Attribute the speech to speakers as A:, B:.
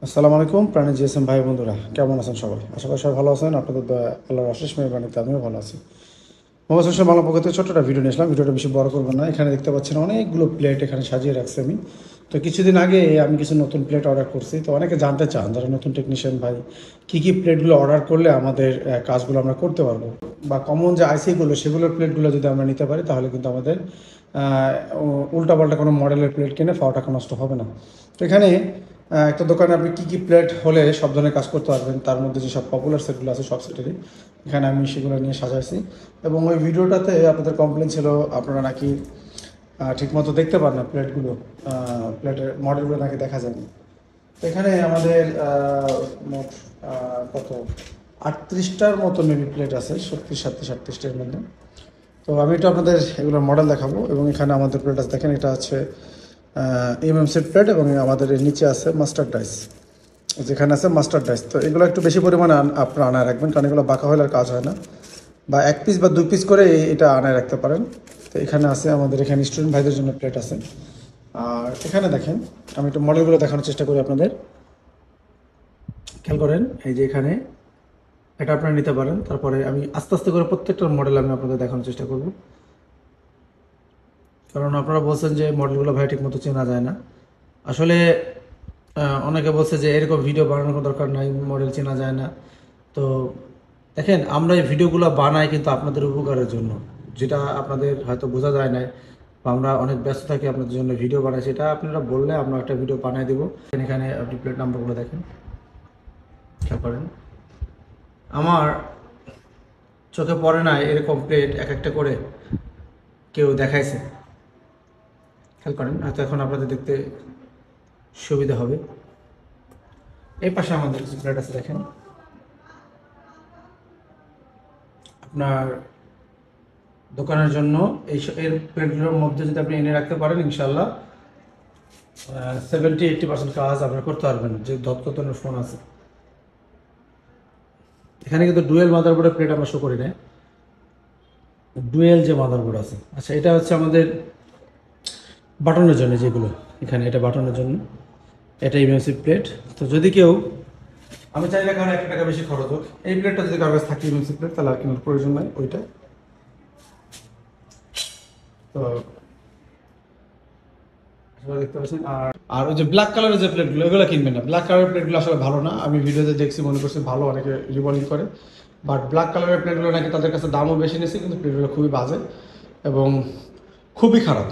A: আসসালামু আলাইকুম প্রাণী জিএসএম ভাই বন্ধুরা, কেমন আছেন সবাই? আশা করি সবাই ভালো আছেন। আপনাদের দয়া আল্লাহর অশেষ মেহরবানিতে আমিও ভালো আছি। মোহাম্মদ হোসেন বাংলা পক্ষ থেকে ছোট্ট একটা ভিডিও নিয়ে আসলাম। ভিডিওটা বেশি বড় করবো না। এখানে দেখতে পাচ্ছেন অনেকগুলো প্লেট এখানে সাজিয়ে রাখছি আমি। তো কিছুদিন আগে আমি কিছু নতুন প্লেট অর্ডার করছি। তো অনেকে জানতে চান যারা নতুন টেকনিশিয়ান ভাই, কী প্লেটগুলো অর্ডার করলে আমাদের কাজগুলো আমরা করতে পারবো, বা কমন যে আইসিগুলো সেগুলোর প্লেটগুলো যদি আমরা নিতে পারি তাহলে কিন্তু আমাদের উল্টাপাল্টা কোনো মডেলের প্লেট কিনে পাওয়া টাকা নষ্ট হবে না। তো এখানে একটা দোকানে আপনি কী প্লেট হলে সব ধরনের কাজ করতে পারবেন, তার মধ্যে যেসব পপুলার সেটগুলো আছে সব সেটেরই এখানে আমি সেগুলো নিয়ে সাজাইছি। এবং ওই ভিডিওটাতে আপনাদের কমপ্লেন ছিল আপনারা নাকি ঠিকমতো দেখতে পান না প্লেটগুলো, প্লেটের মডেলগুলো নাকি দেখা যায়নি। তো এখানে আমাদের মোট কত 38টার মতো মেবি প্লেট আছে, 37-38টার মধ্যে। তো আমি একটু আপনাদের এগুলোর মডেল দেখাবো। এবং এখানে আমাদের প্লেট আছে, দেখেন এটা আছে এমএমসি প্লেট, এবং আমাদের এর নিচে আছে মাস্টার ডাইস, যেখানে আছে মাস্টার ডাইস। তো এগুলো একটু বেশি পরিমাণে আপনারা আনায় রাখবেন, কারণ এগুলো বাঁকা হলে আর কাজ হয় না। বা 1 পিস বা 2 পিস করে এটা আনায় রাখতে পারেন। তো এখানে আছে আমাদের এখানে স্টুডেন্ট ভাইদের জন্য প্লেট আছে। আর এখানে দেখেন, আমি একটু মডেলগুলো দেখানোর চেষ্টা করি আপনাদের। খেয়াল করেন, এই যে এখানে এটা আপনারা নিতে পারেন। তারপরে আমি আস্তে আস্তে করে প্রত্যেকটা মডেল আমি আপনাদের দেখানোর চেষ্টা করব, কারণ আপনারা বলছেন যে মডেলগুলো ভাই ঠিক মতো চেনা যায় না। আসলে অনেকে বলছে যে এরকম ভিডিও বানানোর কোনো দরকার নাই, মডেল চেনা যায় না। তো দেখেন, আমরা এই ভিডিওগুলো বানাই কিন্তু আপনাদের উপকারের জন্য, যেটা আপনাদের হয়তো বোঝা যায় না, বা আমরা অনেক ব্যস্ত থাকি আপনাদের জন্য ভিডিও বানাই। সেটা আপনারা বললে আমরা একটা ভিডিও বানিয়ে দেবো। এখানে আপনি প্লেট নাম্বারগুলো দেখেন, খেয়াল করেন। আমার চোখে পড়ে না এরকম প্লেট এক একটা করে কেউ দেখাইছে। খেয়াল করেন, হয়তো এখন আপনাদের দেখতে সুবিধা হবে। এই পাশে আমাদের কিছু প্লেট আছে, দেখেন। আপনার দোকানের জন্য এর প্লেটগুলোর মধ্যে যদি আপনি এনে রাখতে পারেন, ইনশাল্লাহ 70-80% কাজ আপনারা করতে পারবেন। যে ধতনের ফোন আছে, এখানে কিন্তু ডুয়েল মাদারবোর্ডের প্লেট আমরা শো করি না। ডুয়েল যে মাদারবোর্ড আছে, আচ্ছা, এটা হচ্ছে আমাদের বাটনের জন্য যেগুলো, এখানে এটা বাটনের জন্য, এটা ইউএসবি প্লেট। তো যদি কেউ, আমি চাইলে কারো 1 টাকা বেশি খরচ হোক, এই প্লেটটা যদি কারো কাছে থাকে ইউএসবি প্লেট, তাহলে আর কেনার প্রয়োজন নাই ওইটা। তো দেখতে পাচ্ছেন। আর আর ওই যে ব্ল্যাক কালারের যে প্লেটগুলো, এগুলো কিনবেন না। ব্ল্যাক কালারের প্লেটগুলো আসলে ভালো না। আমি ভিডিওতে দেখছি, মনে করছি ভালো, অনেকে রিবলিং করে। বাট ব্ল্যাক কালারের প্লেটগুলো নাকি তাদের কাছে দামও বেশি নিয়েছে, কিন্তু প্লেটগুলো খুবই বাজে এবং খুবই খারাপ।